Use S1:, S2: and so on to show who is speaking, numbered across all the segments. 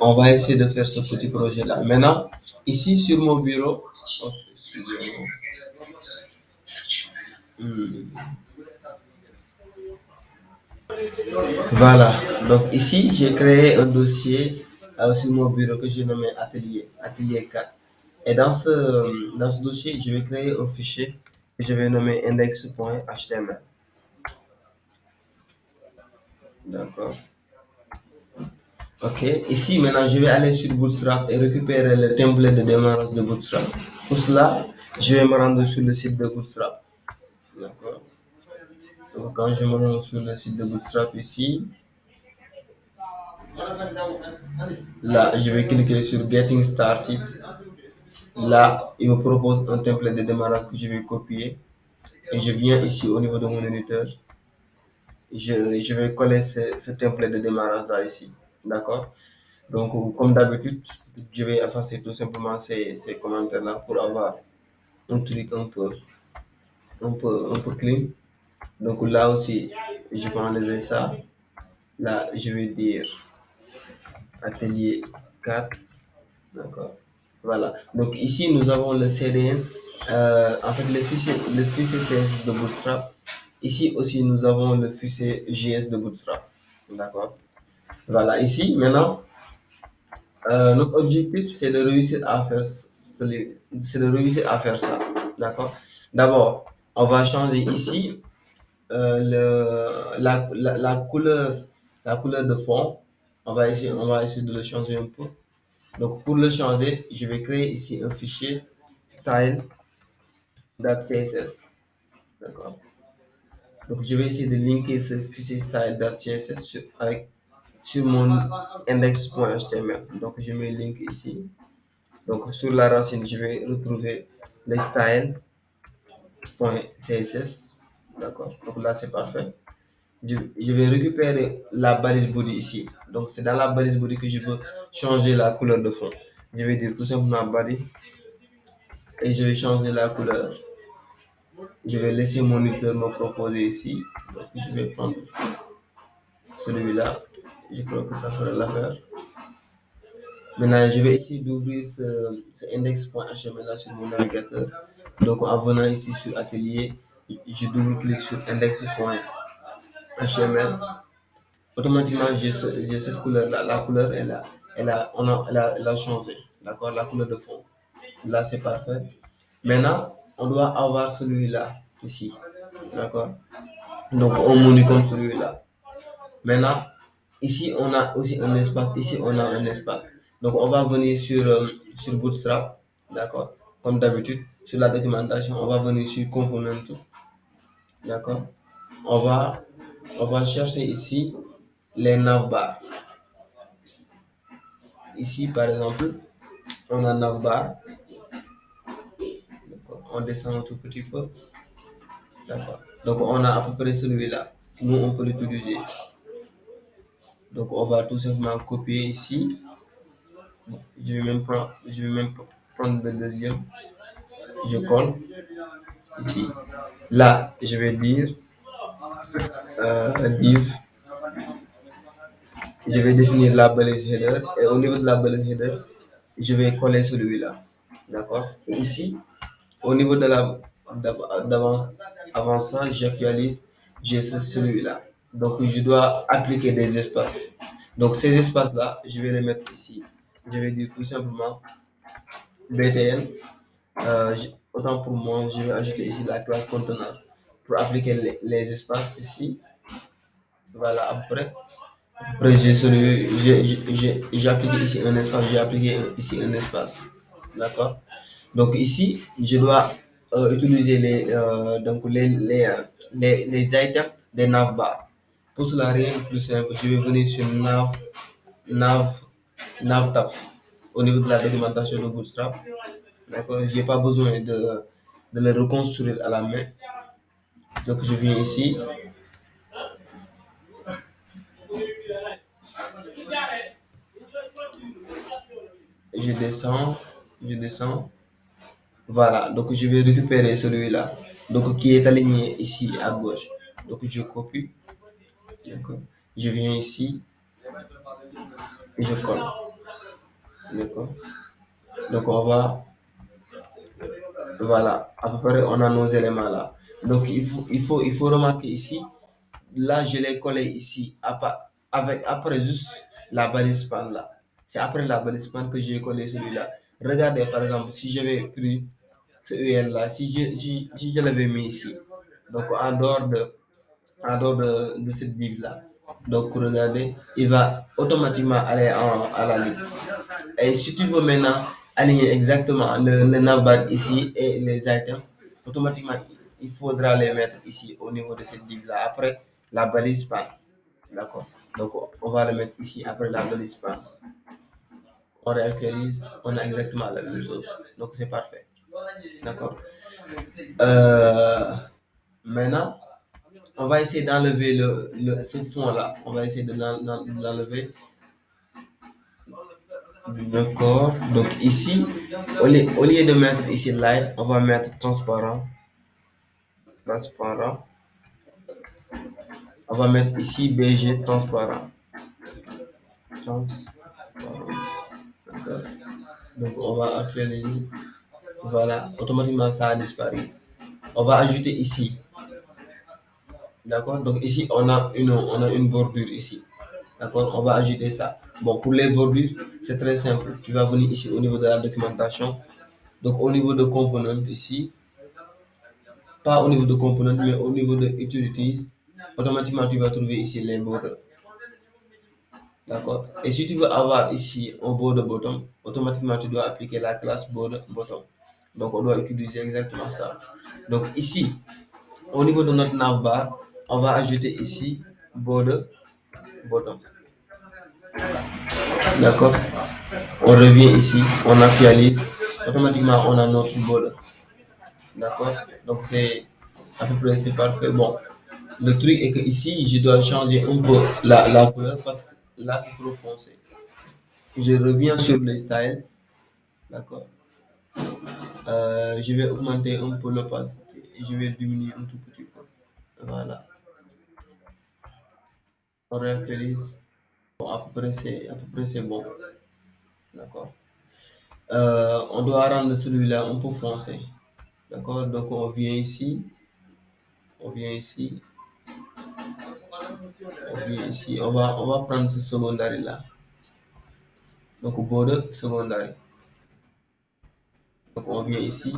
S1: On va essayer de faire ce petit projet-là. Maintenant, ici sur mon bureau, oh, excusez-moi. Hmm. Voilà. Donc ici, j'ai créé un dossier sur mon bureau que j'ai nommé Atelier 4. Et dans ce dossier, je vais créer un fichier que je vais nommer index.html. D'accord. Ok. Ici, maintenant, je vais aller sur Bootstrap et récupérer le template de démarrage de Bootstrap. Pour cela, je vais me rendre sur le site de Bootstrap. D'accord. Donc, quand je me rends sur le site de Bootstrap ici, là, je vais cliquer sur Getting Started. Là, il me propose un template de démarrage que je vais copier. Et je viens ici au niveau de mon éditeur. Je vais coller ce template de démarrage là ici. D'accord? Donc, comme d'habitude, je vais effacer tout simplement ces commentaires-là pour avoir un truc un peu clean. Donc là aussi, je peux enlever ça. Là, je vais dire atelier 4. D'accord. Voilà. Donc ici, nous avons le CDN. En fait, le fichier CSS de Bootstrap. Ici aussi, nous avons le fichier JS de Bootstrap. D'accord. Voilà. Ici, maintenant, notre objectif, c'est de réussir à faire ça. D'accord. D'abord, on va changer ici la couleur de fond. On va essayer de le changer un peu. Donc, pour le changer, je vais créer ici un fichier style.css. D'accord. Donc, je vais essayer de linker ce fichier style.css sur mon index.html. Donc, je mets link ici. Donc, sur la racine, je vais retrouver le style.css. D'accord. Donc, là, c'est parfait. Je vais récupérer la balise body ici. Donc, c'est dans la balise body que je veux changer la couleur de fond. Je vais dire tout simplement body et je vais changer la couleur. Je vais laisser mon éditeur me proposer ici. Donc, je vais prendre celui-là. Je crois que ça fera l'affaire. Maintenant, je vais essayer d'ouvrir ce index.html là sur mon navigateur. Donc, en venant ici sur Atelier, je double-clique sur index.html. Automatiquement, j'ai cette couleur-là. La couleur, elle a changé. D'accord? La couleur de fond. Là, c'est parfait. Maintenant, on doit avoir celui-là, ici. D'accord? Donc, un menu comme celui-là. Maintenant, ici, on a aussi un espace. Ici, on a un espace. Donc, on va venir sur Bootstrap. D'accord? Comme d'habitude, sur la documentation, on va venir sur Component. D'accord? On va, on va chercher ici les navbars. Ici, par exemple, on a navbar. On descend un tout petit peu. D'accord. Donc, on a à peu près celui-là. Nous, on peut l'utiliser. Donc, on va tout simplement copier ici. Je vais même prendre le deuxième. Je colle ici. Là, je vais dire div. Je vais définir la balise header. Et au niveau de la balise header, je vais coller celui-là. D'accord. Et ici, au niveau de d'avance, avant ça, j'actualise, j'ai celui-là. Donc, je dois appliquer des espaces. Donc, ces espaces-là, je vais les mettre ici. Je vais dire tout simplement btn. Autant pour moi, je vais ajouter ici la classe conteneur pour appliquer les espaces ici. Voilà, après j'ai appliqué ici un espace, j'ai appliqué ici un espace. D'accord? Donc ici, je dois utiliser les items des navbar. Pour cela, rien de plus simple, je vais venir sur nav, navtabs au niveau de la documentation de Bootstrap. D'accord? Je n'ai pas besoin de le reconstruire à la main. Donc je viens ici, je descends. Voilà, donc je vais récupérer celui-là. donc qui est aligné ici à gauche. Donc je copie, d'accord. Je viens ici et je colle, d'accord. Donc on va, voilà, à peu près on a nos éléments là. Donc il faut remarquer ici, là je l'ai collé ici, avec, après juste la balise span là. C'est après la balise span que j'ai collé celui-là. Regardez par exemple, si j'avais pris ce UL là, si je l'avais mis ici, donc en dehors de cette div là. Donc regardez, il va automatiquement aller à la ligne. Et si tu veux maintenant aligner exactement le navbar ici et les items, automatiquement il faudra les mettre ici au niveau de cette div là après la balise span. D'accord. Donc on va le mettre ici après la balise span. On réactualise, on a exactement la même chose. Donc c'est parfait. D'accord. Euh, Maintenant, on va essayer d'enlever ce fond-là. On va essayer de l'enlever. D'accord. Donc ici, au lieu de mettre ici light, on va mettre transparent. Transparent. On va mettre ici BG transparent. Transparent. D'accord. Donc on va actualiser. Voilà. Automatiquement, ça a disparu. On va ajouter ici. D'accord. Donc ici, on a une bordure ici. D'accord. On va ajouter ça. Bon, pour les bordures, c'est très simple. Tu vas venir ici au niveau de la documentation. Donc au niveau de component ici, pas au niveau de component, mais au niveau de utilities, automatiquement tu vas trouver ici les borders. D'accord. Et si tu veux avoir ici un border bottom, automatiquement tu dois appliquer la classe border bottom. Donc on doit utiliser exactement ça. Donc ici, au niveau de notre navbar, on va ajouter ici border bottom. D'accord. On revient ici, on actualise, automatiquement on a notre border. D'accord. Donc à peu près c'est parfait. Bon, le truc est que ici je dois changer un peu la couleur parce que là c'est trop foncé. Je reviens sur le style. D'accord. Je vais augmenter un peu l'opacité et je vais diminuer un tout petit peu. Voilà. On réactualise. Bon, à peu près c'est bon. D'accord. On doit rendre celui-là un peu foncé. D'accord. Donc on vient ici. On vient ici. On vient ici. On va prendre ce secondaire là. Donc border secondaire. Donc on vient ici.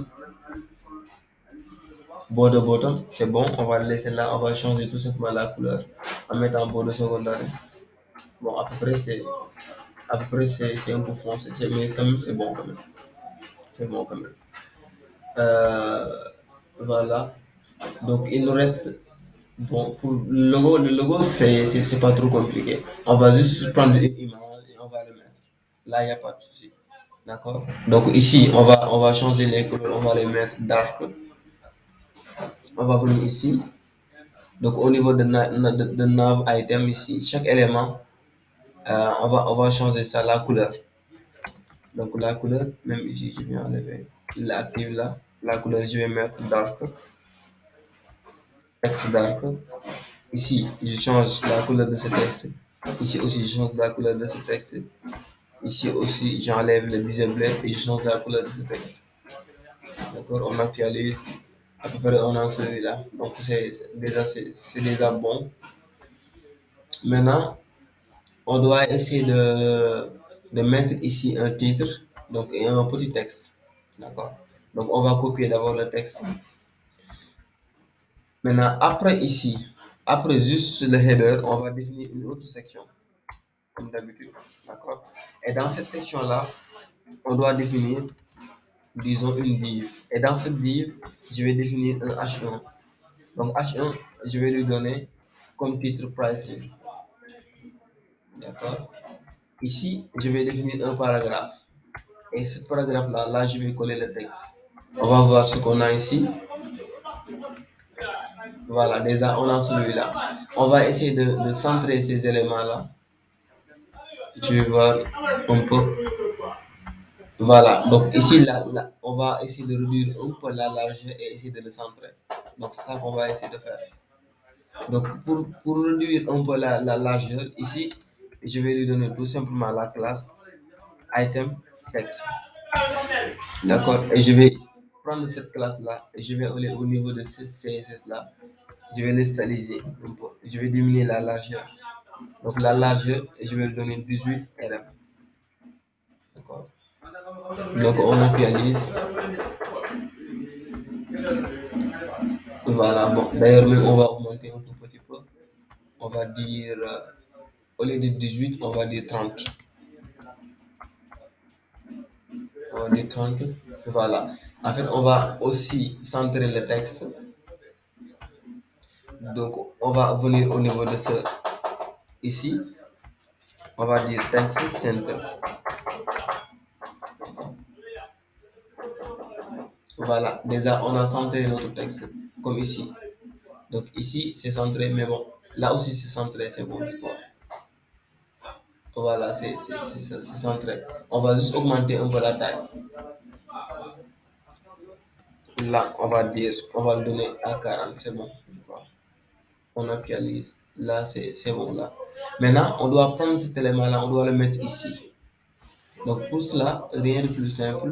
S1: Border bottom, c'est bon. On va le laisser là. On va changer tout simplement la couleur en mettant border secondaire. Bon, à peu près c'est un peu foncé. Mais quand même, c'est bon quand même. C'est bon quand même. Euh, voilà. Donc il nous reste. Bon, pour le logo, c'est pas trop compliqué. On va juste prendre une image et on va le mettre. Là, il n'y a pas de souci. D'accord? Donc ici, on va changer les couleurs, on va les mettre dark. On va venir ici. Donc au niveau de nav item ici, chaque élément, on va changer ça, la couleur. Donc la couleur, même ici, je vais enlever l'active là. La couleur, je vais mettre dark, texte dark. Ici, je change la couleur de ce texte. Ici aussi, je change la couleur de ce texte. Ici aussi, j'enlève le disable et je change la couleur de ce texte. D'accord, on actualise. À peu près, on a celui-là. Donc, c'est déjà bon. Maintenant, on doit essayer de mettre ici un titre donc, et un petit texte. D'accord. Donc, on va copier d'abord le texte. Maintenant, après ici, après juste le header, on va définir une autre section, comme d'habitude. D'accord. Et dans cette section-là, on doit définir, disons, une div. Et dans cette div, je vais définir un H1. Donc H1, je vais lui donner comme titre pricing. D'accord. Ici, je vais définir un paragraphe. Et ce paragraphe-là, là, je vais coller le texte. On va voir ce qu'on a ici. Voilà, déjà, on a celui-là. On va essayer de centrer ces éléments-là. Je vais voir un peu. Voilà, donc ici, on va essayer de réduire un peu la largeur et essayer de le centrer. Donc, c'est ça qu'on va essayer de faire. Donc, pour réduire un peu la largeur, ici, je vais lui donner tout simplement la classe item text. D'accord? Et je vais prendre cette classe-là et je vais aller au niveau de ce CSS-là. Je vais l'initialiser un peu. Je vais diminuer la largeur. Donc, la largeur, je vais lui donner 18 RM. D'accord? Donc, on actualise. Voilà, bon. D'ailleurs, même on va augmenter un tout petit peu. On va dire, au lieu de 18, on va dire 30. On va dire 30. Voilà. En fait, on va aussi centrer le texte. Donc, on va venir au niveau de ce ici. On va dire texte center. Voilà. Déjà, on a centré notre texte, comme ici. Donc, ici, c'est centré, mais bon, là aussi, c'est centré, c'est bon, je crois. Voilà, c'est centré. On va juste augmenter un peu la taille. Là, on va dire, on va le donner à 40, c'est bon, je crois. On actualise. Là, c'est bon, là. Maintenant, on doit prendre cet élément-là, on doit le mettre ici. Donc, pour cela, rien de plus simple.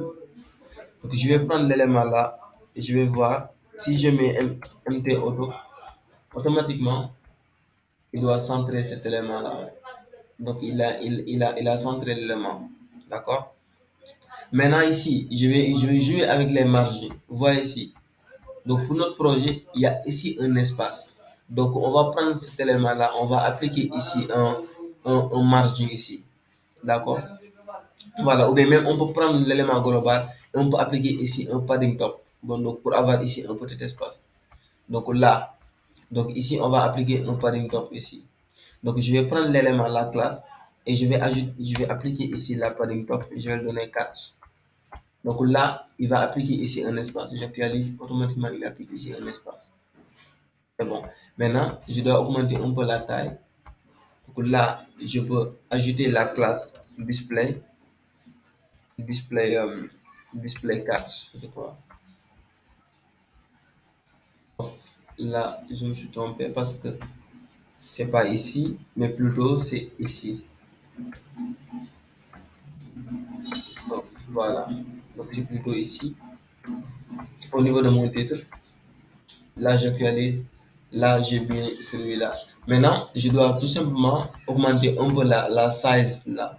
S1: Donc, je vais prendre l'élément-là et je vais voir si je mets MT auto, automatiquement, il doit centrer cet élément-là. Donc, il a centré l'élément. D'accord? Maintenant, ici, je vais jouer avec les margines. Vous voyez ici. Donc, pour notre projet, il y a ici un espace. Donc, on va prendre cet élément-là, on va appliquer ici un margin ici. D'accord? Voilà, ou bien même on peut prendre l'élément global et on peut appliquer ici un padding top. Bon, donc pour avoir ici un petit espace. Donc là, donc ici, on va appliquer un padding top ici. Donc, je vais prendre l'élément, la classe, et je vais appliquer ici la padding top et je vais le donner 4. Donc là, il va appliquer ici un espace. J'actualise, automatiquement, il applique ici un espace. C'est bon. Maintenant, je dois augmenter un peu la taille. Donc là, je peux ajouter la classe display, display, display 4, je crois. Là, je me suis trompé parce que c'est pas ici, mais plutôt c'est ici. Donc voilà. Donc c'est plutôt ici. Au niveau de mon titre, là j'actualise. Là j'ai bien celui-là. Maintenant, je dois tout simplement augmenter un peu la size là.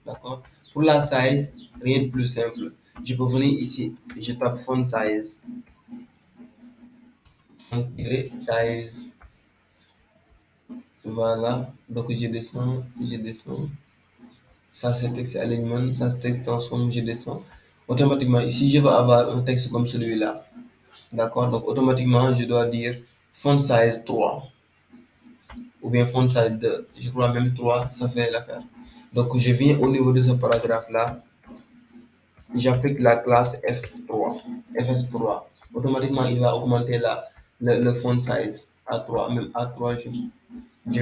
S1: D'accord? Pour la size, rien de plus simple. Je peux venir ici, je tape font size. Font size. Voilà. Donc je descends, je descends. Ça c'est texte alignment, ça c'est texte transform, je descends. Automatiquement, ici je veux avoir un texte comme celui-là. D'accord? Donc automatiquement, je dois dire font size 3 ou bien font size 2. Je crois même 3 ça fait l'affaire. Donc je viens au niveau de ce paragraphe-là, j'applique la classe F3, FS3. Automatiquement, il va augmenter le font size à 3, même à 3, je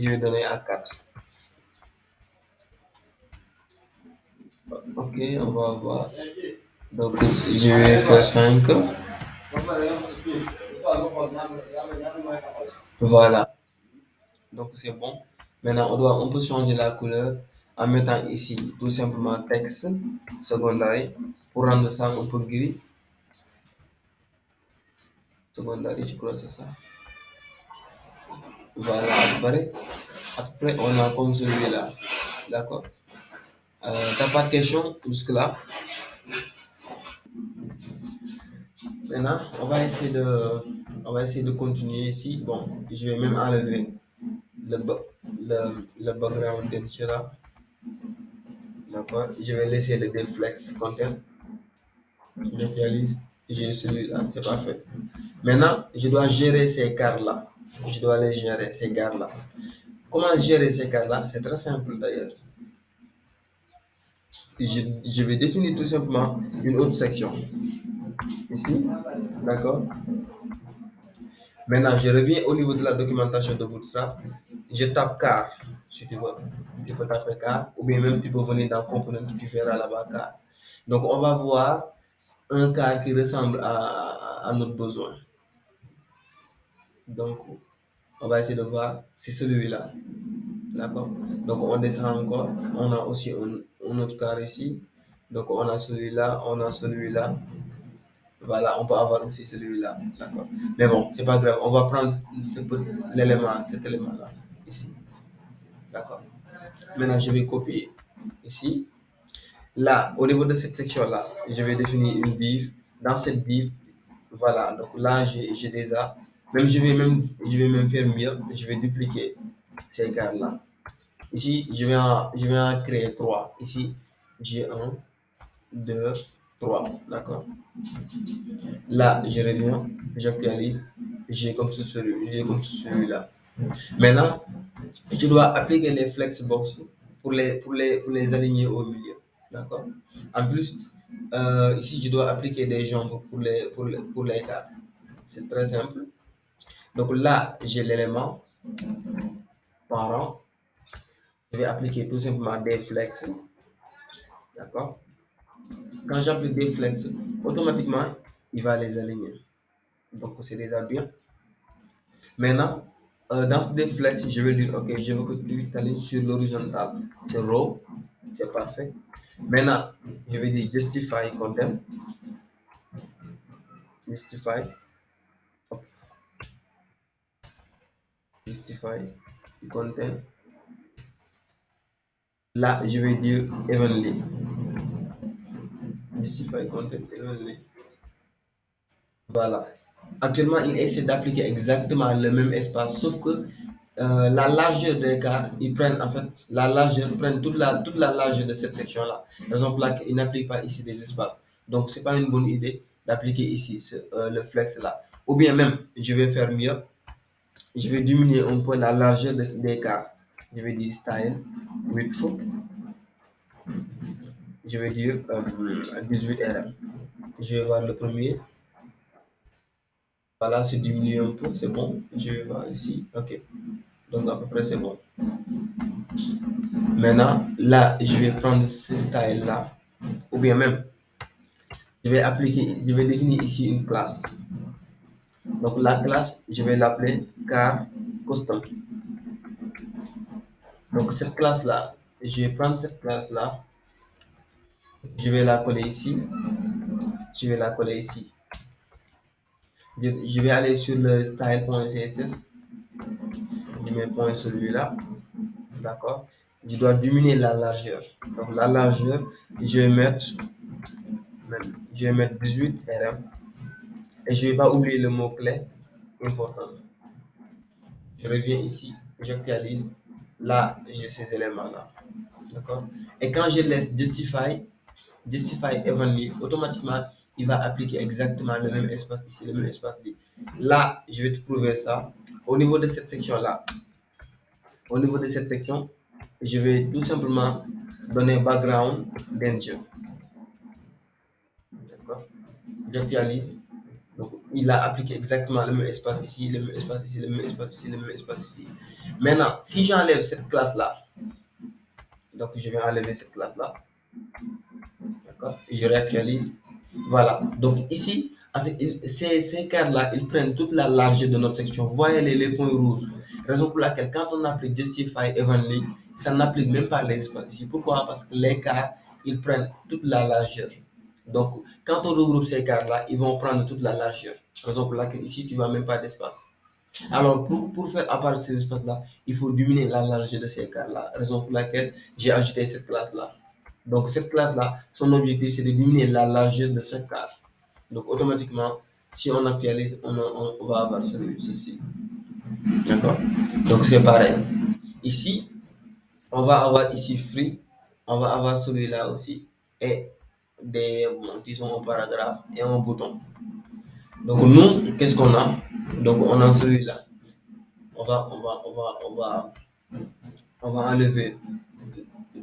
S1: vais donner à 4. Ok, on va voir. Donc, je vais faire 5. Voilà. Donc, c'est bon. Maintenant, on peut changer la couleur en mettant ici tout simplement texte secondaire pour rendre ça un peu gris. Secondaire, je crois que c'est ça. Voilà, après, on a comme celui-là. D'accord? T'as pas de question jusque-là? Maintenant, on va essayer de continuer ici. Bon, je vais même enlever le, le background d'entier là. D'accord? Je vais laisser le deflex content. J'actualise. J'ai celui-là, c'est parfait. Maintenant, je dois gérer ces cartes-là. Je dois les gérer, ces cartes-là. Comment gérer ces cartes-là? C'est très simple d'ailleurs. Je vais définir tout simplement une autre section. Ici, d'accord? Maintenant, je reviens au niveau de la documentation de Bootstrap. Je tape car. Si tu peux taper car, ou bien même tu peux venir dans component, tu verras là-bas car. Donc on va voir un car qui ressemble à notre besoin. Donc on va essayer de voir, c'est celui-là. D'accord? Donc on descend encore, on a aussi un autre car ici. Donc on a celui-là, on a celui-là. Voilà, on peut avoir aussi celui-là. D'accord? Mais bon, c'est pas grave, on va prendre l'élément, cet élément-là, ici. D'accord? Maintenant, je vais copier ici. Là, au niveau de cette section-là, je vais définir une div. Dans cette div, voilà, donc là, j'ai déjà, je vais même faire mieux, je vais dupliquer ces cartes-là. Ici, je vais en créer trois. Ici, j'ai un, deux, trois, d'accord. Là, je reviens, j'actualise, j'ai comme celui-là. Maintenant, je dois appliquer les flexbox pour les aligner au milieu. D'accord? En plus, ici, je dois appliquer des jambes pour les cartes. C'est très simple. Donc là, j'ai l'élément parent. Je vais appliquer tout simplement des flex. D'accord? Quand j'applique des flex, automatiquement, il va les aligner. Donc, c'est déjà bien. Maintenant, dans ce flex, je vais dire, OK, je veux que tu t'alignes sur l'horizontale. C'est row, c'est parfait. Maintenant, je vais dire justify content. Justify. Hop, justify content. Là, je vais dire evenly. Justify content evenly. Voilà. Actuellement, il essaie d'appliquer exactement le même espace, sauf que la largeur des cartes, ils prennent en fait la largeur, prennent toute la largeur de cette section-là. Raison pour laquelle il n'applique pas ici des espaces. Donc, c'est pas une bonne idée d'appliquer ici le flex là. Ou bien même, je vais faire mieux, je vais diminuer un peu la largeur des cartes. Je vais dire style, width, je vais dire 18 RM. Je vais voir le premier. Voilà, c'est diminué un peu, c'est bon. Je vais voir ici. OK. Donc à peu près c'est bon. Maintenant, là, je vais prendre ce style-là. Ou bien même, je vais définir ici une classe. Donc la classe, je vais l'appeler car custom. Donc cette classe-là, je vais prendre cette classe-là. Je vais la coller ici. Je vais la coller ici. Je vais aller sur le style.css. Je mets point celui-là. D'accord? Je dois diminuer la largeur. Donc la largeur, je vais mettre 18 RM. Et je ne vais pas oublier le mot-clé important. Je reviens ici, j'actualise. Là, j'ai ces éléments-là. D'accord? Et quand je laisse justify evenly, automatiquement, il va appliquer exactement le même espace ici, le même espace ici. Là, je vais te prouver ça. Au niveau de cette section-là, au niveau de cette section, je vais tout simplement donner background danger. D'accord? J'actualise. Donc, il a appliqué exactement le même espace ici, le même espace ici, le même espace ici, le même espace ici. Maintenant, si j'enlève cette classe-là, donc je vais enlever cette classe-là, d'accord, et je réactualise. Voilà. Donc ici, ces cartes-là, ils prennent toute la largeur de notre section. Voyez les points rouges. Raison pour laquelle, quand on applique Justify Evenly, ça n'applique même pas les espaces ici. Pourquoi? Parce que les cartes, ils prennent toute la largeur. Donc, quand on regroupe ces cartes-là, ils vont prendre toute la largeur. Raison pour laquelle ici, tu ne vois même pas d'espace. Alors, pour faire apparaître ces espaces-là, il faut diminuer la largeur de ces cartes-là. Raison pour laquelle j'ai ajouté cette classe-là. Donc, cette classe-là, son objectif, c'est de diminuer la largeur de chaque carte. Donc, automatiquement, si on actualise, on va avoir ceci. D'accord? Donc, c'est pareil. Ici, on va avoir ici free. On va avoir celui-là aussi. Et disons, un paragraphe et un bouton. Donc, nous, qu'est-ce qu'on a? Donc, on a celui-là. On va enlever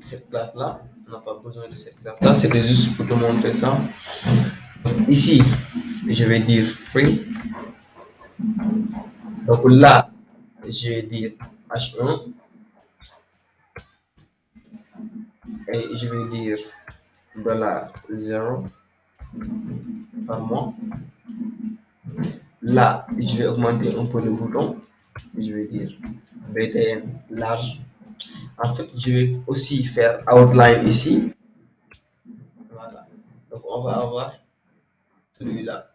S1: cette classe-là. On n'a pas besoin de cette classe-là. C'était juste pour te montrer ça. Ici, je vais dire free. Donc là, je vais dire H1. et je vais dire $0 par mois. Là, je vais augmenter un peu le bouton. Je vais dire BTN large. En fait, je vais aussi faire outline ici. Voilà. Donc, on va avoir celui-là.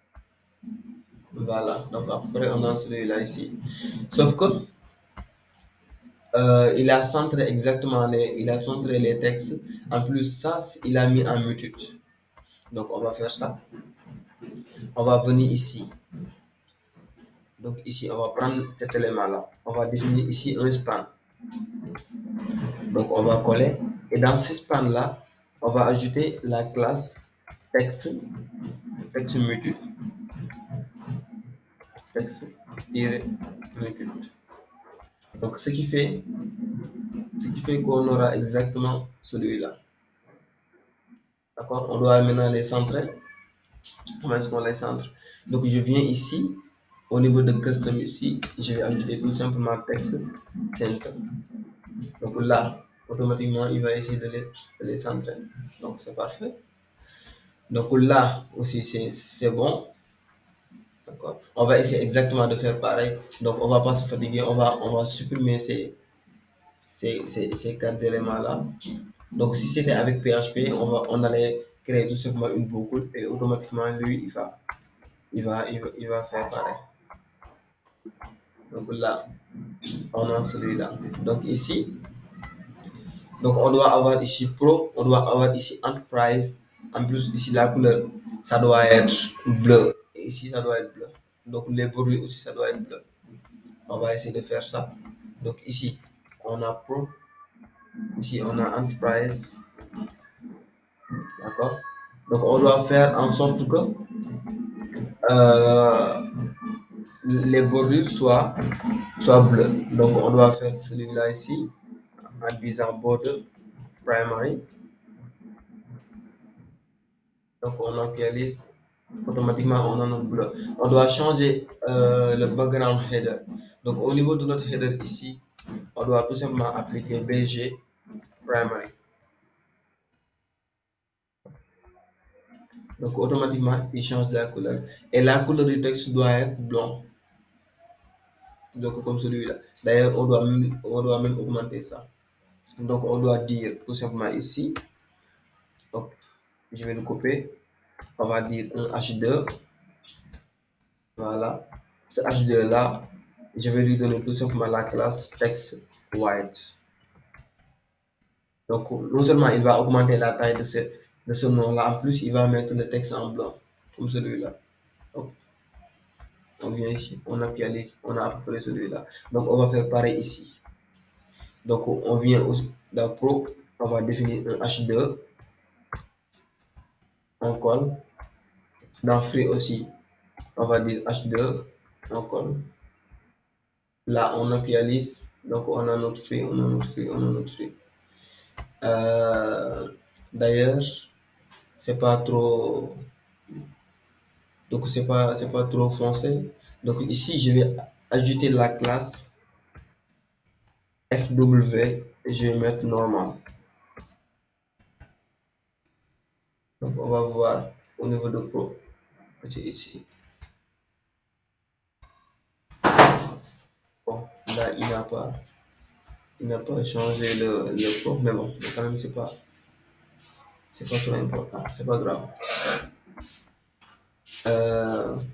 S1: Voilà. Donc, après, on a celui-là ici. Sauf que il a centré exactement il a centré les textes. En plus, ça, il a mis en mutude. Donc, on va faire ça. On va venir ici. Donc, ici, on va prendre cet élément-là. On va définir ici un span. Donc, on va coller. Et dans ce span-là, on va ajouter la classe texte, texte mutude. Texte mutude. Donc, ce qui fait qu'on aura exactement celui-là. D'accord? On doit maintenant les centrer. Comment est-ce qu'on les centre? Donc, je viens ici, au niveau de custom ici, je vais ajouter tout simplement texte center. Donc là, automatiquement, il va essayer de les centrer. Donc, c'est parfait. Donc là aussi, c'est bon. D'accord? On va essayer exactement de faire pareil. Donc, on va pas se fatiguer. On va supprimer ces quatre éléments-là. Donc, si c'était avec PHP, on allait créer tout simplement une boucle et automatiquement, lui, il va faire pareil. Donc là, on a celui-là. Donc ici, donc on doit avoir ici Pro, on doit avoir ici Enterprise. En plus, ici, la couleur, ça doit être bleu. Et ici, ça doit être bleu. Donc les bordures aussi, ça doit être bleu. On va essayer de faire ça. Donc ici, on a Pro. Ici, on a Enterprise. D'accord? Donc on doit faire en sorte que euh, les bordures soient bleues. Donc on doit faire celui-là ici en disant border primary. Donc on actualise automatiquement, on a notre bleu. On doit changer le background header. Donc au niveau de notre header ici, on doit tout simplement appliquer BG primary. Donc automatiquement, il change de la couleur. Et la couleur du texte doit être blanc. Donc comme celui-là. D'ailleurs, on doit même augmenter ça. Donc on doit dire tout simplement ici, hop, je vais le copier. On va dire un H2. Voilà. Ce H2 là, je vais lui donner tout simplement la classe text white. Donc, non seulement il va augmenter la taille de ce nom-là, en plus, il va mettre le texte en blanc, comme celui-là. Donc, on vient ici, on actualise, on a à peu près celui-là. Donc, on va faire pareil ici. Donc, on vient dans Pro, on va définir un H2, on colle. Dans Free aussi, on va dire H2, on colle. Là, on actualise, donc on a notre Free, on a notre Free, on a notre Free. D'ailleurs, c'est pas trop donc c'est pas trop foncé. Donc ici je vais ajouter la classe FW et je vais mettre normal. Donc on va voir au niveau de Pro. Ici. Bon, là il n'a pas changé le Pro, mais bon, mais quand même c'est pas trop important, c'est pas grave.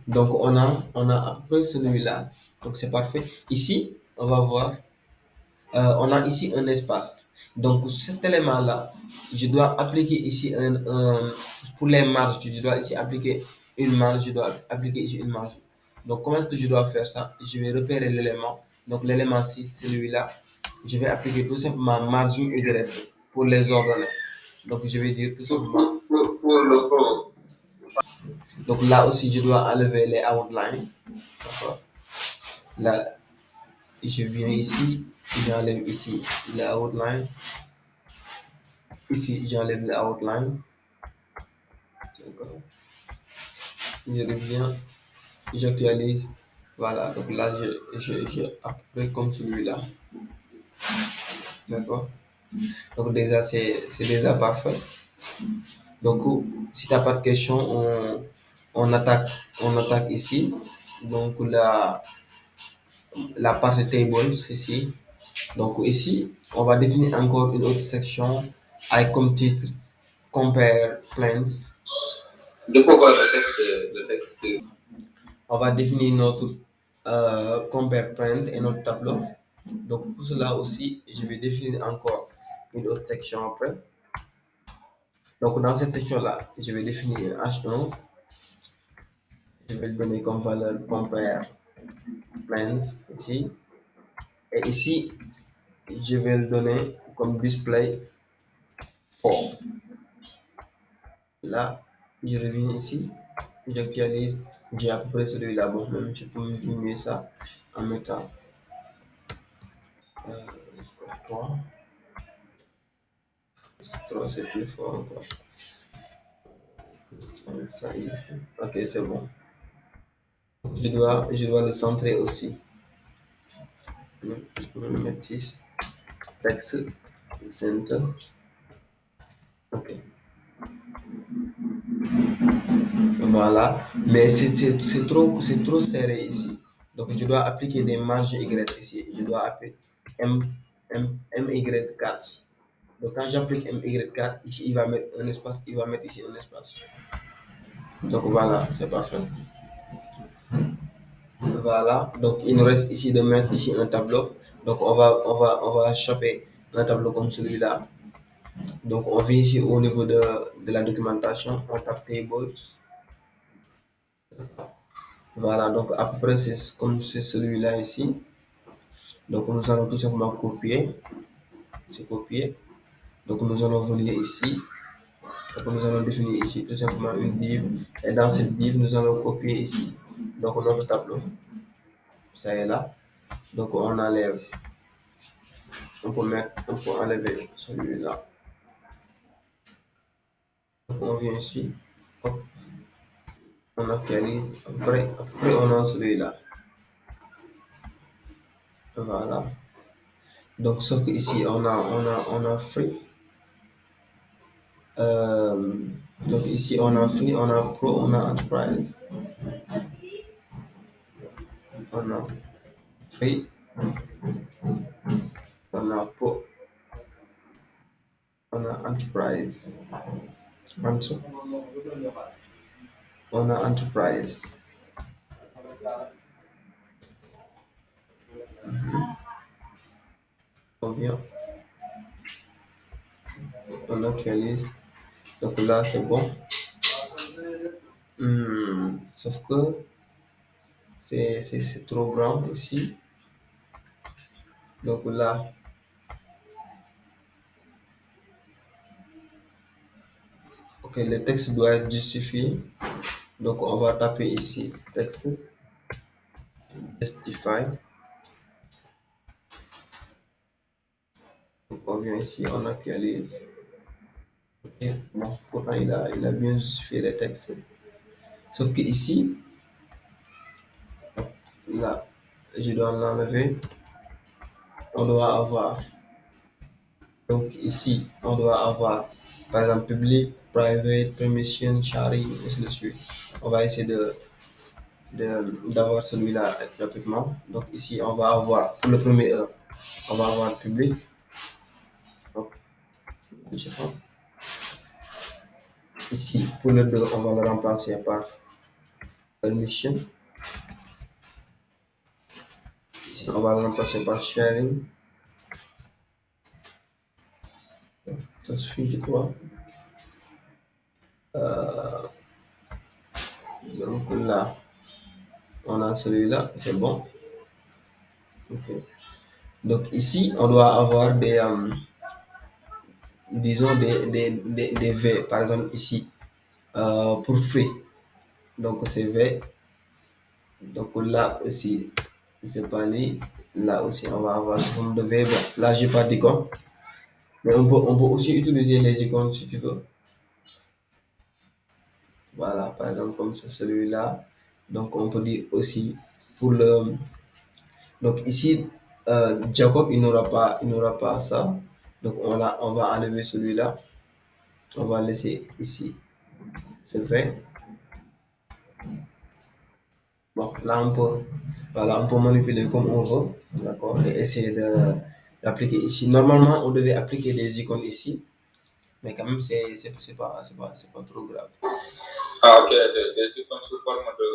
S1: Donc on a à peu près celui-là. Donc c'est parfait. Ici, on va voir. On a ici un espace. Donc, cet élément-là, je dois appliquer ici pour les marges, je dois ici appliquer une marge, je dois appliquer ici une marge. Donc, comment est-ce que je dois faire ça? Je vais repérer l'élément. Donc, l'élément 6, celui-là, je vais appliquer tout simplement margin Y pour les ordonner. Donc, je vais dire tout simplement. Pour le pro. Donc, là aussi, je dois enlever les outlines. D'accord. Là, je viens ici, j'enlève ici les outlines. Ici, j'enlève le outline. D'accord. Je reviens, j'actualise. Voilà, donc là, j'ai à peu près comme celui-là. D'accord. Donc déjà, c'est déjà parfait. Donc, si tu n'as pas de questions, on attaque, on attaque ici. Donc, la partie tables ici. Donc, ici, on va définir encore une autre section avec comme titre Compare Plans.
S2: De quoi va le texte?
S1: On va définir notre Compare Plans et notre tableau. Donc, pour cela aussi, je vais définir encore une autre section après. Donc, dans cette section-là, je vais définir H1. Je vais le donner comme valeur Compare Plans ici. Et ici, je vais le donner comme display 4. Là, je reviens ici, j'actualise, j'ai à peu près celui-là. Bon, même je peux diminuer ça en mettant 3. 3, c'est plus fort encore. 5, ça ici. Ok, c'est bon. Je dois le centrer aussi. Je peux le mettre 6. Texte, center. Ok. Voilà. Mais c'est trop serré ici. Donc, je dois appliquer des marges Y ici. Je dois appliquer M, MY4. Donc, quand j'applique MY4, ici, il va mettre un espace, il va mettre ici un espace. Donc, voilà, c'est parfait. Voilà. Donc, il nous reste ici de mettre ici un tableau. Donc, on va choper un tableau comme celui-là. Donc, on vient ici au niveau de la documentation, on tape tables. Voilà, donc à peu près c'est comme c'est celui-là ici. Donc nous allons tout simplement copier, c'est copier. Donc nous allons venir ici. Donc nous allons définir ici tout simplement une div. Et dans cette div, nous allons copier ici. Donc notre tableau, ça est là. Donc on enlève, on peut enlever celui-là. Donc on vient ici, hop, on actualise. Après on a celui-là. Voilà. Donc sauf que ici on a free. Euh, donc ici, on a Free, on a Pro, on a Enterprise. On a Free, on a Pro, on a Enterprise. Enter- on a Enterprise. On vient, on actualise. Donc là, c'est bon. Sauf que c'est trop grand ici. Donc là, ok, le texte doit être justifié. Donc on va taper ici, texte, justify. Donc on vient ici, on actualise. Ok, bon, pourtant il a bien justifié le texte. Sauf que ici, là, je dois l'enlever. On doit avoir, donc ici, on doit avoir, par exemple, public, private, permission, sharing, ainsi de suite. On va essayer d'avoir celui-là rapidement. Donc ici, on va avoir, pour le premier E, on va avoir public. Donc, je pense. Ici, pour le 2, on va le remplacer par permission. Ici, on va le remplacer par sharing. Ça suffit, je crois. Donc là, on a celui-là, c'est bon. Ok. Donc ici, on doit avoir disons des V. Par exemple, ici, pour free. Donc c'est V. Donc là aussi, c'est pas lui. Là aussi, on va avoir ce forme de V. Bon, là, j'ai pas d'icône. Mais on peut aussi utiliser les icônes si tu veux. Voilà, par exemple, comme celui-là. Donc on peut dire aussi pour le. Donc ici, Jacob, il n'aura pas ça. Donc on va enlever celui-là. On va laisser ici. C'est fait. Bon, là voilà, on peut manipuler comme on veut. D'accord. Et essayer d'appliquer ici. Normalement, on devait appliquer des icônes ici. Mais quand même, c'est pas trop grave.
S2: Ah, ok, des icônes sous forme de.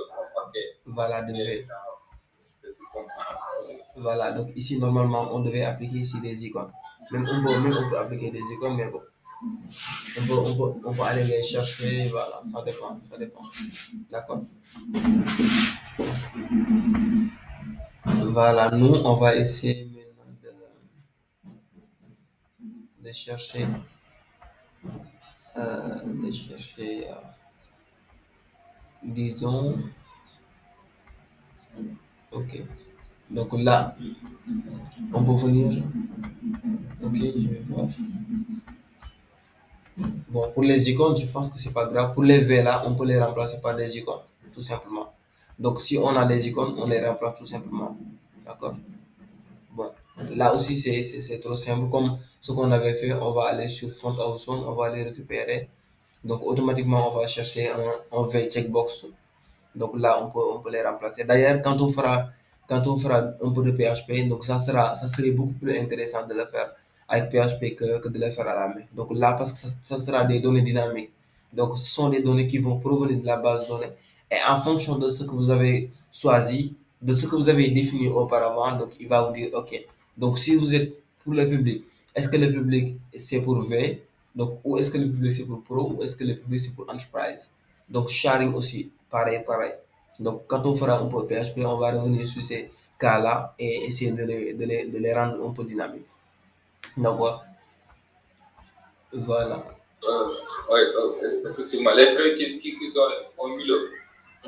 S2: Ok.
S1: Voilà,
S2: Des, des icônes.
S1: voilà, donc ici, normalement, on devait appliquer ici des icônes. Même on peut appliquer des icônes, mais bon, on peut aller les chercher, voilà, ça dépend, ça dépend. D'accord. Voilà, nous, on va essayer maintenant de chercher, de chercher, disons, ok. Donc là, on peut venir, ok, je vais voir. Bon, pour les icônes, je pense que c'est pas grave. Pour les V là, on peut les remplacer par des icônes, tout simplement. Donc si on a des icônes, on les remplace tout simplement. D'accord? Bon, là aussi, c'est trop simple. Comme ce qu'on avait fait, on va aller sur Font Awesome, on va les récupérer. Donc automatiquement, on va chercher un V checkbox. Donc là, on peut les remplacer. D'ailleurs, quand on fera un peu de PHP, donc ça serait beaucoup plus intéressant de le faire avec PHP que de le faire à la main. Donc là, parce que ça sera des données dynamiques. Donc ce sont des données qui vont provenir de la base de données. Et en fonction de ce que vous avez choisi, de ce que vous avez défini auparavant, donc il va vous dire, OK, donc si vous êtes pour le public, est-ce que le public c'est pour V, donc, ou est-ce que le public c'est pour Pro, ou est-ce que le public c'est pour Enterprise? Donc, sharing aussi, pareil, pareil. Donc, quand on fera un peu PHP, on va revenir sur ces cas-là et essayer de les rendre un peu dynamiques. D'accord. Voilà.
S2: Oui, effectivement. Les traits qui sont au milieu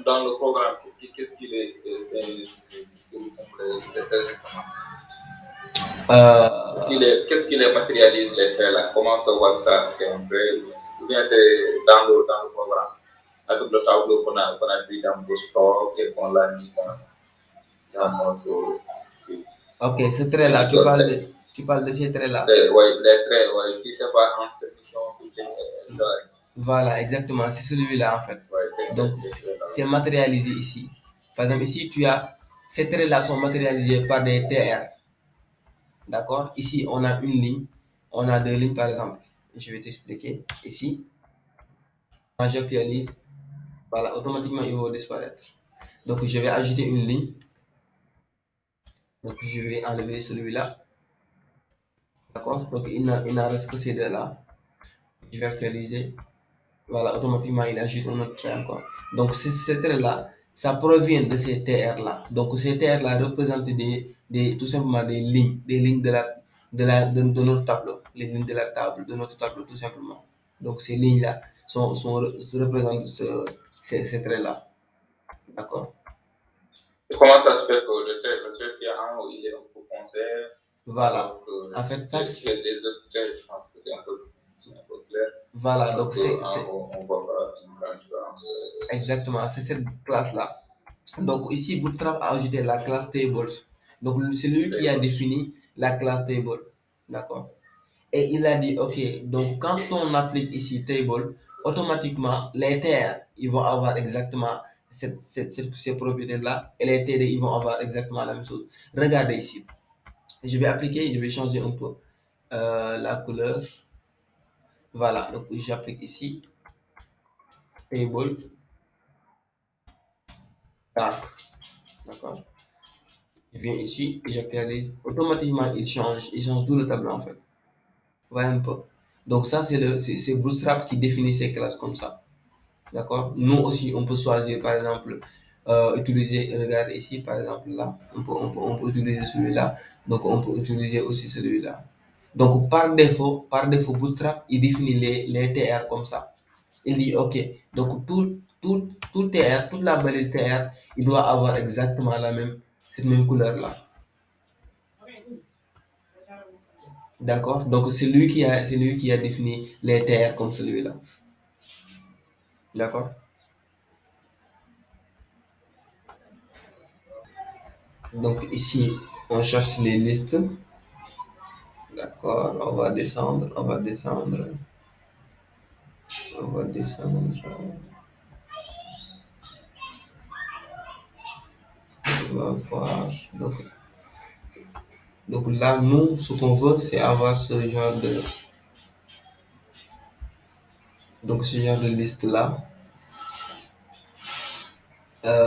S2: dans le programme, qu'est-ce qu'il est, qu'est-ce qu'ils sont les traits?
S1: Euh,
S2: Qu'est-ce qui les matérialise, les traits là? Comment se voit ça? C'est un trait ou bien c'est dans le programme? Avec le tableau qu'on a pris dans Bootstrap et qu'on l'a mis dans notre.
S1: ok, ce trait-là, tu parles de ces traits-là.
S2: Ouais, les traits, ouais, qui séparent entre permission publique et sharing.
S1: Voilà, exactement, c'est celui-là en fait.
S2: Ouais,
S1: Donc, c'est matérialisé ici. Par exemple, ici, ces traits-là sont matérialisés par des TR. D'accord? Ici, on a une ligne, on a deux lignes par exemple. Je vais t'expliquer. Ici, quand j'actualise, voilà, automatiquement, ils vont disparaître. Donc, je vais ajouter une ligne. Donc, je vais enlever celui-là. D'accord? Donc, il n'en reste que ces deux-là. Je vais actualiser. Voilà, automatiquement, il ajoute un autre trait encore. Donc, ces traits-là, ça provient de ces TR-là. Donc, ces TR-là représentent tout simplement des lignes de notre tableau. Les lignes de la table, de notre tableau, tout simplement. Donc, ces lignes-là représentent ces traits-là. D'accord?
S2: Et comment ça se fait que le trait qui est en haut, il est un peu foncé,
S1: Voilà.
S2: alors que
S1: En fait, ça,
S2: les autres traits, je pense que c'est un peu clair.
S1: voilà.
S2: Alors
S1: Donc,
S2: qu'en haut, on voit pas une grande différence.
S1: exactement, c'est cette classe-là. Donc ici, Bootstrap a ajouté la classe tables. Donc c'est lui qui a
S2: Tables.
S1: défini la classe table. D'accord. Et il a dit, OK, donc quand on applique ici table, automatiquement, les terres, ils vont avoir exactement ces propriétés-là. Et les TD, ils vont avoir exactement la même chose. Regardez ici. Je vais appliquer, je vais changer un peu la couleur. Voilà, donc j'applique ici table dark. D'accord. Je viens ici et j'actualise. Automatiquement, il change tout le tableau en fait. Voyez un peu. Donc ça, c'est Bootstrap qui définit ces classes comme ça. D'accord? Nous aussi, on peut choisir par exemple, utiliser, regarde ici par exemple là, on peut utiliser celui-là. Donc on peut utiliser aussi celui-là. Donc par défaut, Bootstrap, il définit les TR comme ça. Il dit, OK, donc tout TR, toute la balise TR, il doit avoir exactement cette même couleur-là. D'accord? Donc c'est lui qui a défini les terres comme celui-là. D'accord? Donc ici, on cherche les listes. D'accord, on va descendre, on va descendre, on va descendre, on va voir. Donc là, nous, ce qu'on veut, c'est avoir ce genre de liste-là,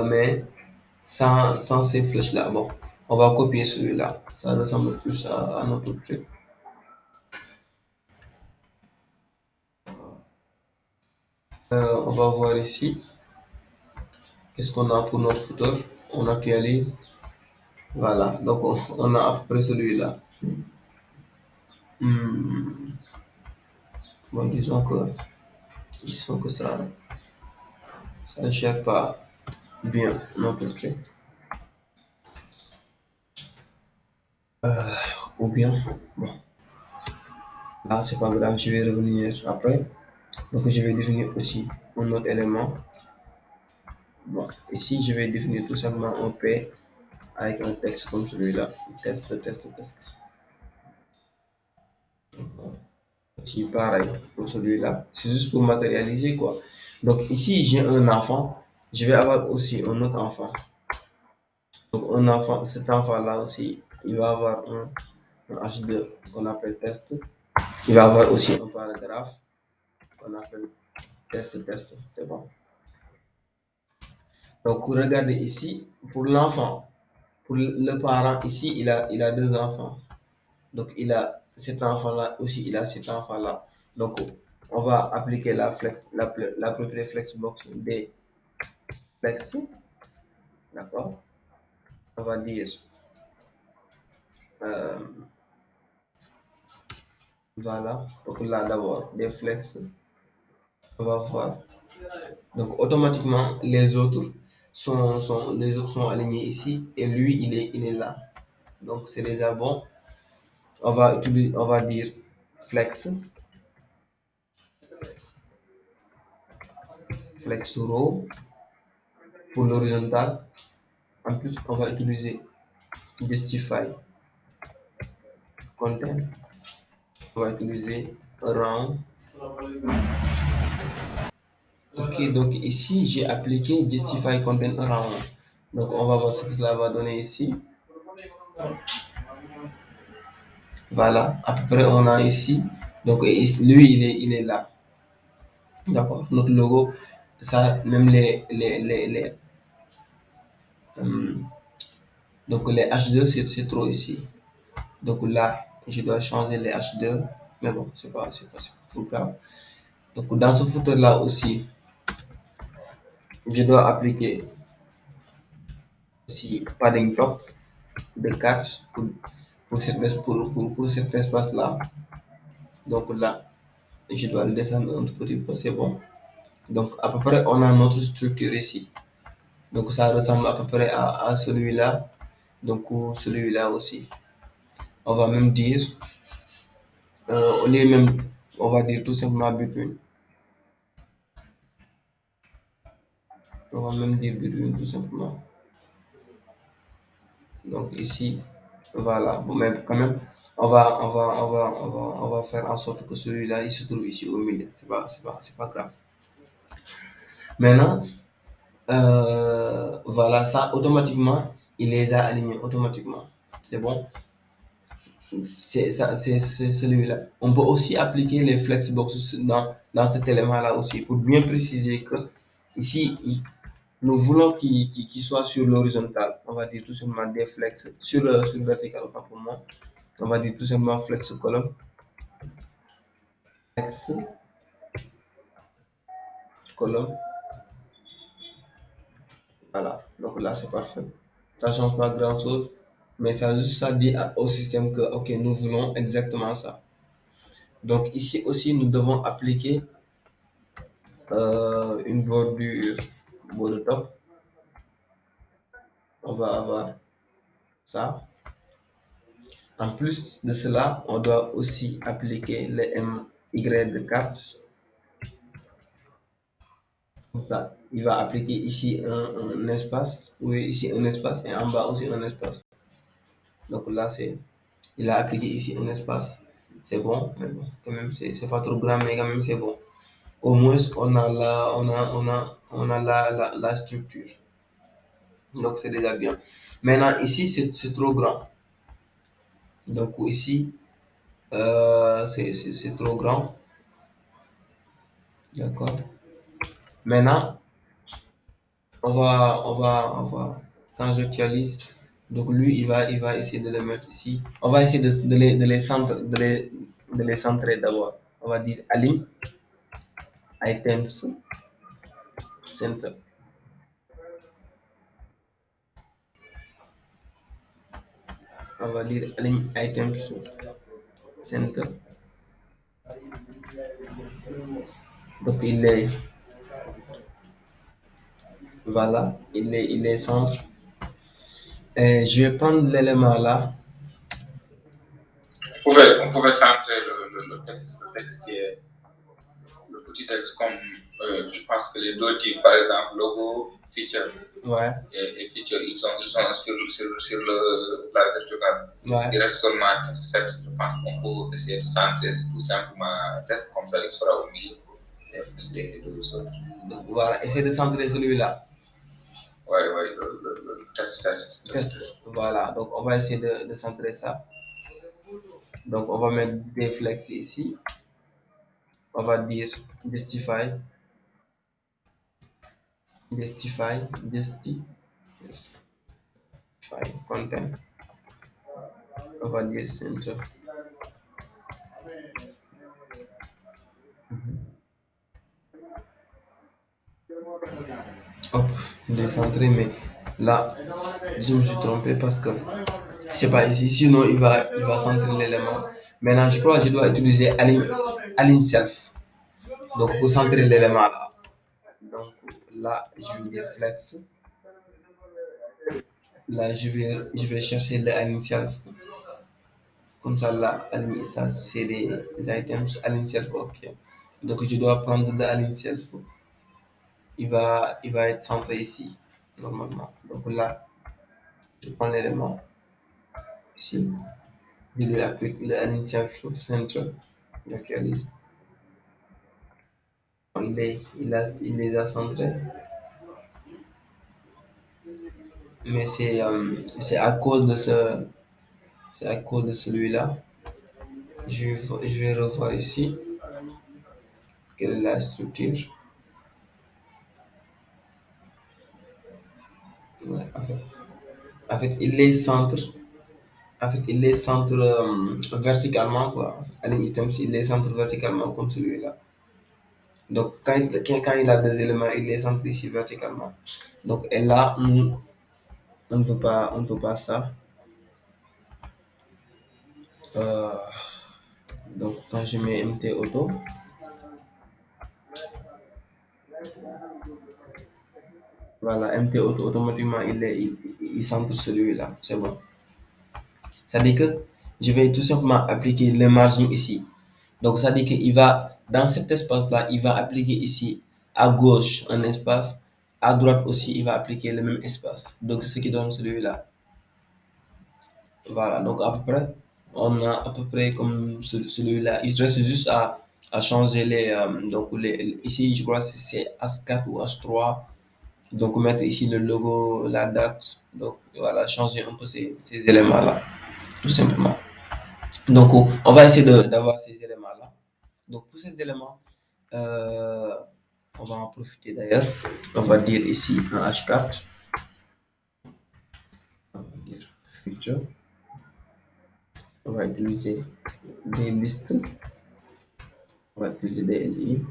S1: mais sans ces flèches-là. Bon, on va copier celui-là. Ça ressemble plus à notre truc. On va voir ici. Qu'est-ce qu'on a pour notre footer? On actualise. Voilà, donc on a à peu près celui-là. Hmm, Bon, disons que ça gère pas bien notre truc. Ou bien, bon, là c'est pas grave, je vais revenir après. Donc je vais définir aussi un autre élément. Bon, ici je vais définir tout simplement un P avec un texte comme celui-là. Test, test, test. Ici pareil pour celui-là. C'est juste pour matérialiser quoi. Donc ici j'ai un enfant, je vais avoir aussi un autre enfant. Donc un enfant, cet enfant-là aussi, il va avoir un H2 qu'on appelle test. Il va avoir aussi un paragraphe qu'on appelle test, test. C'est bon. Donc regardez ici, pour l'enfant, pour le parent ici, il a deux enfants. Donc il a cet enfant-là aussi, il a cet enfant-là. Donc on va appliquer la propriété flexbox des flex. D'accord? On va dire, euh, voilà. Donc là d'abord, des flex. On va voir. Donc automatiquement, les autres sont alignés ici et lui, il est là. Donc c'est déjà bon. On va dire flex, flex row pour l'horizontal. En plus, on va utiliser justify content. On va utiliser round. Ok, donc ici, j'ai appliqué justify content round. Donc on va voir ce que cela va donner ici. Voilà, à peu près on a ici. Donc lui, il est là. D'accord. Notre logo, ça, même euh, donc les H2, c'est trop ici. Donc là, je dois changer les H2. Mais bon, c'est pas trop grave. Donc dans ce footer-là aussi, je dois appliquer aussi padding top de 4 pour cet espace-là. Donc là, je dois le descendre un tout petit peu, c'est bon. Donc à peu près, on a notre structure ici. Donc ça ressemble à peu près à celui-là. Donc celui-là aussi. On va même dire, on va dire tout simplement between. On va même dire between tout simplement. Donc ici, voilà. Bon, mais quand même, on va faire en sorte que celui-là, il se trouve ici au milieu. C'est pas grave. Maintenant, voilà, ça automatiquement, il les a alignés automatiquement. C'est bon. C'est ça, c'est celui-là. On peut aussi appliquer les flexbox dans cet élément-là aussi pour bien préciser que ici, nous voulons qu'il soit sur l'horizontale. On va dire tout simplement des flex sur le vertical, pas pour moi. On va dire tout simplement flex column. Flex column. Voilà. Donc là, c'est parfait. Ça change pas grand-chose. Mais ça dit au système que, OK, nous voulons exactement ça. Donc ici aussi, nous devons appliquer une bordure border top. On va avoir ça. En plus de cela, on doit aussi appliquer le MY de 4. Là, il va appliquer ici un espace, oui, ici un espace et en bas aussi un espace. Donc là, Il a appliqué ici un espace. C'est bon, mais bon, quand même, c'est pas trop grand, mais quand même, c'est bon. Au moins, on a la structure. Donc, c'est déjà bien. Maintenant, ici, c'est trop grand. Donc, ici, c'est trop grand. D'accord. Maintenant, quand j'actualise, donc lui, il va essayer de le mettre ici. On va essayer de les centrer d'abord. On va dire align, items, center. On va dire align, items, center. Donc, voilà, il est centre. Et je vais prendre l'élément là.
S2: On pouvait centrer le texte qui est le petit texte comme, je pense que les deux types, par exemple, logo, feature
S1: Ouais,
S2: et feature, ils sont sur la verticale.
S1: ouais.
S2: Il reste seulement test 7. Je pense qu'on peut essayer de centrer tout simplement test comme ça, il sera au milieu et tester les deux autres.
S1: Donc, voilà, essayer de centrer celui-là.
S2: Ouais, ouais, le test.
S1: Voilà, donc on va essayer de centrer ça. Donc, on va mettre des flex ici. On va dire justify, justify, justify content. On va dire center. Hop, décentré, mais là, je me suis trompé parce que c'est pas ici. Sinon, il va centrer l'élément. Maintenant, je crois que je dois utiliser align self. Donc, pour centrer l'élément là. Donc, là, je vais dire flex. Là, je vais chercher le align self. Comme ça, là, ça, c'est des items align self. Ok. Donc, je dois prendre le align self. Il va être centré ici, normalement. Donc, là, je prends l'élément ici. Je lui applique le align self center. J'actualise. Il les a centrés. Mais c'est à cause de celui-là. Je vais revoir ici quelle est la structure. Ouais, en fait, il les centre verticalement, quoi. Align items, il les centre verticalement comme celui-là. Donc, quand il a deux éléments, il les centre ici verticalement. Donc, et là, on ne veut pas ça. Euh, donc, quand je mets MT auto, voilà, MT auto, automatiquement, il centre celui-là. C'est bon. C'est-à-dire que je vais tout simplement appliquer les margins ici. Donc, ça dit qu'il va, dans cet espace-là, il va appliquer ici à gauche un espace, à droite aussi, il va appliquer le même espace. Donc, ce qui donne celui-là. Voilà, donc à peu près, on a à peu près comme celui-là. Il reste juste à changer donc ici, je crois que c'est H4 ou H3. Donc, mettre ici le logo, la date. Donc, voilà, changer un peu ces éléments-là, tout simplement. Donc, on va essayer d'avoir ces éléments-là. Donc, pour ces éléments, euh, on va en profiter d'ailleurs. On va dire ici un H4. On va dire future. On va utiliser des listes. On va utiliser des LI.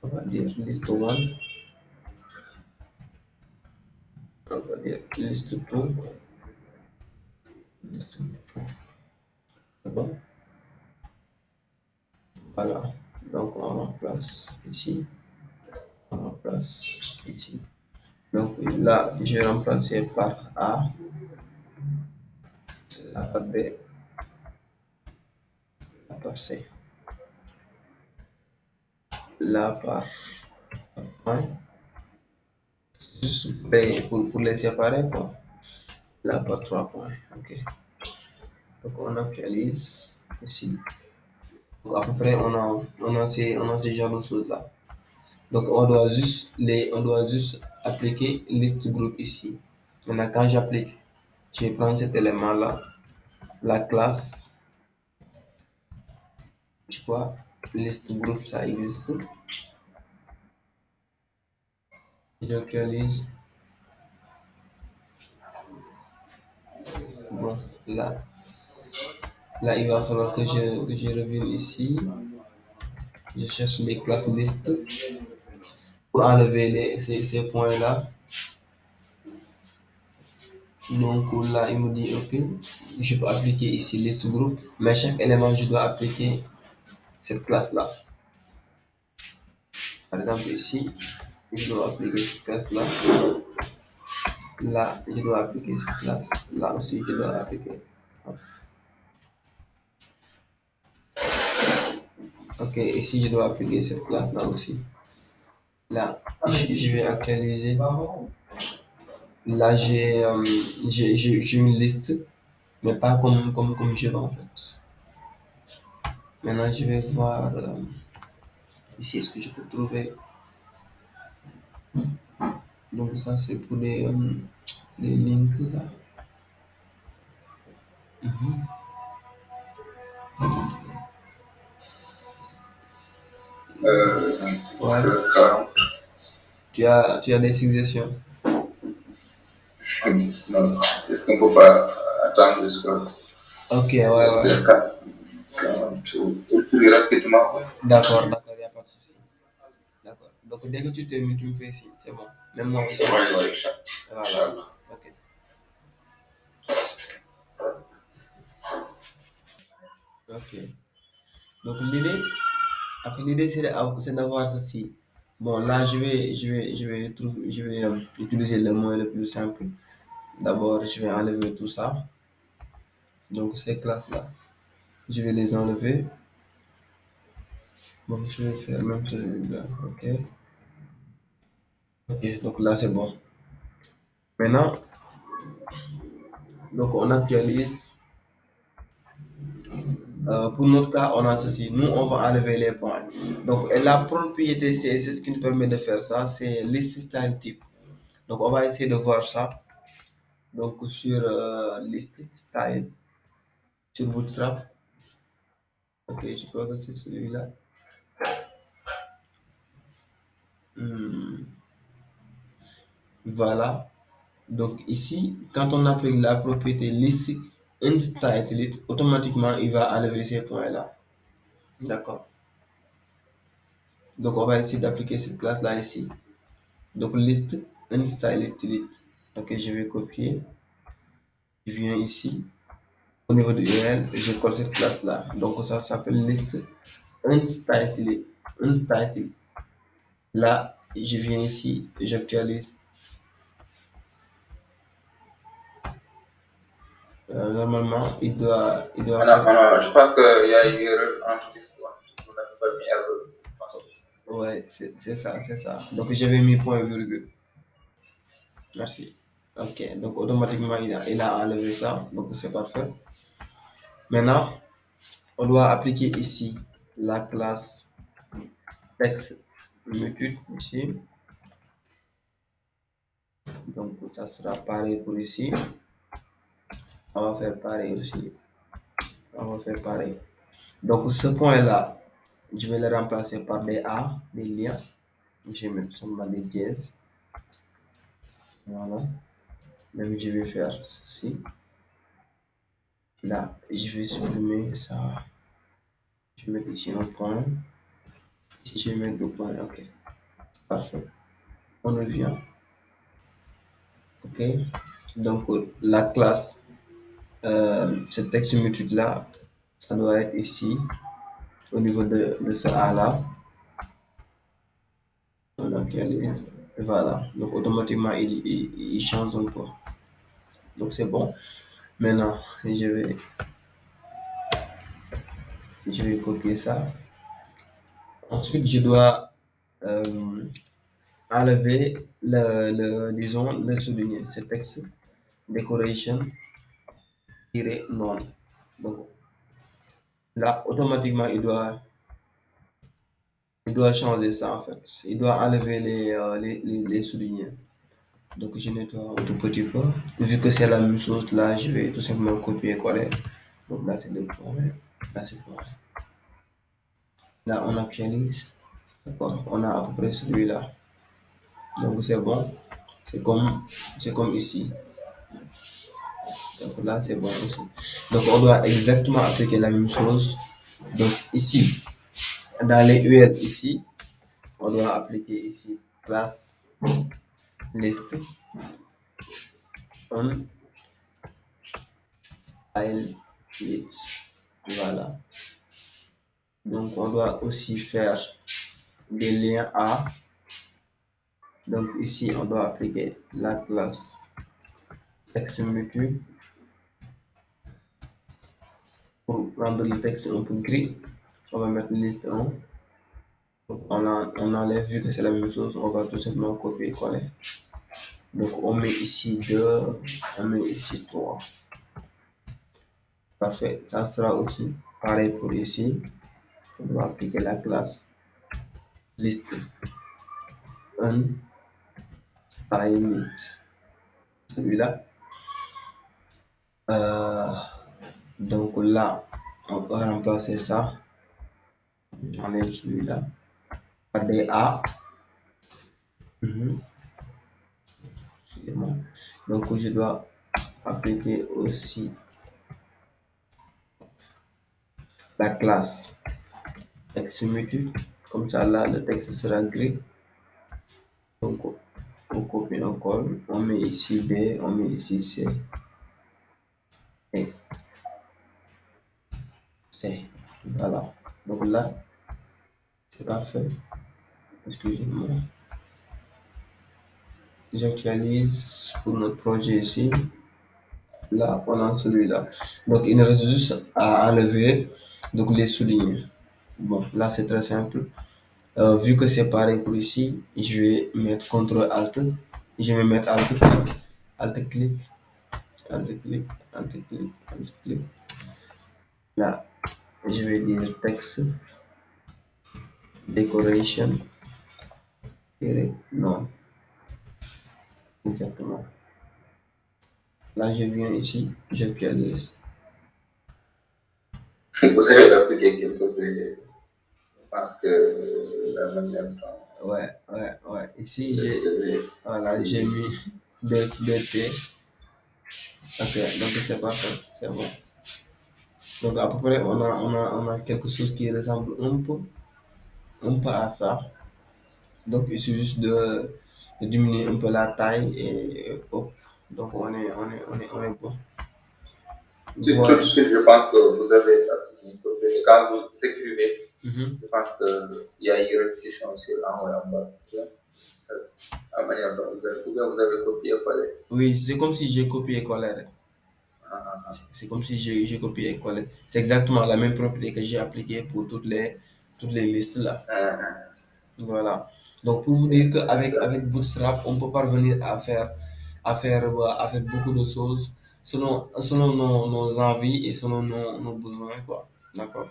S1: On va dire list 1. On va dire list 2. Bon, voilà. Donc, on remplace ici. On remplace ici. Donc, là, je vais remplacer par A, la par B, la par C, la par 1. Juste pour les séparer, quoi. Là, par 3 points. OK. Donc on actualise ici. Donc à peu près on a ce genre de choses là. Donc on doit juste appliquer liste groupe ici. Maintenant quand j'applique, je vais prendre cet élément là, la classe, je crois, liste groupe ça existe. J'actualise. Bon, là il va falloir que je revienne ici. Je cherche les classes listes pour enlever ces points-là. Donc là, il me dit, OK, je peux appliquer ici liste groupe, mais chaque élément, je dois appliquer cette classe-là. Par exemple, ici, je dois appliquer cette classe-là. Là, je dois appliquer cette classe. Là aussi, je dois appliquer. OK, ici, je dois appliquer cette classe-là aussi. Là, je vais actualiser. Là, j'ai une liste, mais pas comme je veux en fait. Maintenant, je vais voir ici, est-ce que je peux trouver. Donc, ça, c'est pour les links là. Ouais.
S2: 40.
S1: Tu as des suggestions?
S2: Non, est-ce qu'on peut pas attendre jusqu'à
S1: Ok, ouais.
S2: 4, 40, ou plus rapidement?
S1: D'accord, il n'y a pas de souci. D'accord. Donc, dès que tu termines, tu me fais signe. C'est bon. Même moi aussi.
S2: Ouais,
S1: Voilà. Ok. Ok. Donc, l'idée, c'est d'avoir ceci. Bon, là, je vais utiliser le moyen le plus simple. D'abord, je vais enlever tout ça. Donc, ces classes-là, je vais les enlever. Bon, je vais faire même celui-là. Ok. Ok, donc là, c'est bon. Maintenant, donc on actualise. Pour notre cas, on a ceci. Nous, on va enlever les points. Donc, et la propriété CSS qui nous permet de faire ça, c'est list style type. Donc, on va essayer de voir ça. Donc, sur list style, sur Bootstrap. Ok, je crois que c'est celui-là. Hmm, voilà. Donc, ici, quand on applique la propriété list unstyled, automatiquement, il va enlever ces points-là. D'accord. Donc, on va essayer d'appliquer cette classe-là ici. Donc, list unstyled. Ok, je vais copier. Je viens ici. Au niveau de URL, je colle cette classe-là. Donc, ça s'appelle list unstyled. Unstyled. Là, je viens ici, j'actualise. Normalement, il doit faire.
S2: Je pense qu'il y a une erreur entre l'histoire. Vous n'avez pas mis erreur.
S1: Ouais, c'est ça, c'est ça. Donc, j'avais mis point virgule. Merci. Ok, donc automatiquement, il a enlevé ça. Donc, c'est parfait. Maintenant, on doit appliquer ici la classe text method ici. Donc, ça sera pareil pour ici. On va faire pareil aussi. On va faire pareil. Donc, ce point-là, je vais le remplacer par des A, des liens. Je vais mettre seulement des dièses. Voilà. Même je vais faire ceci. Là, je vais supprimer ça. Je vais mettre ici un point. Ici, je vais mettre deux points. OK. Parfait. On revient. OK. Donc, la classe, ce texte méthode là, ça doit être ici, au niveau de ce A-là. On actualise. Voilà. Donc, automatiquement, il change encore. Donc, c'est bon. Maintenant, je vais copier ça. Ensuite, je dois enlever disons, le souligner. Ce texte, decoration, non. Donc là, automatiquement, il doit changer ça en fait. Il doit enlever les soulignés. Donc je nettoie un tout petit peu. Vu que c'est la même chose, là, je vais tout simplement copier-coller. Donc là, c'est le point. Là, c'est le point. Là, on actualise. D'accord. On a à peu près celui-là. Donc c'est bon. C'est comme, c'est comme ici. Donc là, c'est bon aussi. Donc on doit exactement appliquer la même chose. Donc ici, dans les UL ici, on doit appliquer ici class list on style list. Voilà. Donc on doit aussi faire des liens à. Donc ici, on doit appliquer la classe texte mutu pour rendre le texte un peu gris. On va mettre liste 1. Donc on enlève, vu que c'est la même chose, on va tout simplement copier-coller. Donc on met ici 2, on met ici 3. Parfait, ça sera aussi pareil pour ici. On va appliquer la classe liste un style. Celui-là. Euh, donc là, on va remplacer ça. J'enlève celui-là. Par des A. Excusez-moi. Donc je dois appliquer aussi la classe texte mutu. Comme ça là, le texte sera gris. Donc on copie, on colle. On met ici B, on met ici C. Et C. Voilà. Donc là, c'est parfait. Excusez-moi. J'actualise pour notre projet ici. Là, on a celui-là. Donc il nous reste juste à enlever donc les soulignés. Bon, là c'est très simple. Vu que c'est pareil pour ici, je vais mettre CTRL ALT. Je vais mettre ALT clic, ALT clic, ALT clic, ALT clic, ALT clic. Là, je vais dire texte, decoration, et non, exactement. Là, je viens ici, j'actualise.
S2: Vous savez appliquer quelque chose, je pense que la même temps.
S1: Ouais. Ici, voilà, j'ai mis BT. Ok, donc c'est parfait, c'est bon. Donc à peu près, on a quelque chose qui ressemble un peu à ça. Donc il suffit juste de diminuer un peu la taille et hop. Donc on est bon.
S2: Tout
S1: Voilà.
S2: de suite, je pense que vous avez appliqué une chose. Et quand vous écrivez, je pense qu'il y a une répétition sur en haut et en bas. La manière dont vous avez copié-collé.
S1: Oui, c'est comme si j'ai copié-collé. C'est comme si j'ai copié-collé. C'est exactement la même propriété que j'ai appliquée pour toutes les listes là. Voilà. Donc pour vous dire qu'avec avec Bootstrap, on peut parvenir à faire beaucoup de choses selon nos envies et selon nos besoins, quoi. D'accord.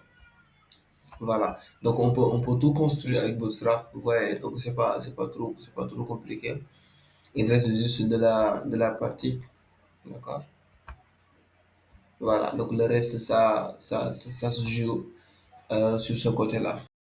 S1: Voilà. Donc on peut tout construire avec Bootstrap. Ouais, donc c'est pas trop compliqué. Il reste juste de la pratique. D'accord. Voilà. Donc le reste, ça se joue sur ce côté-là.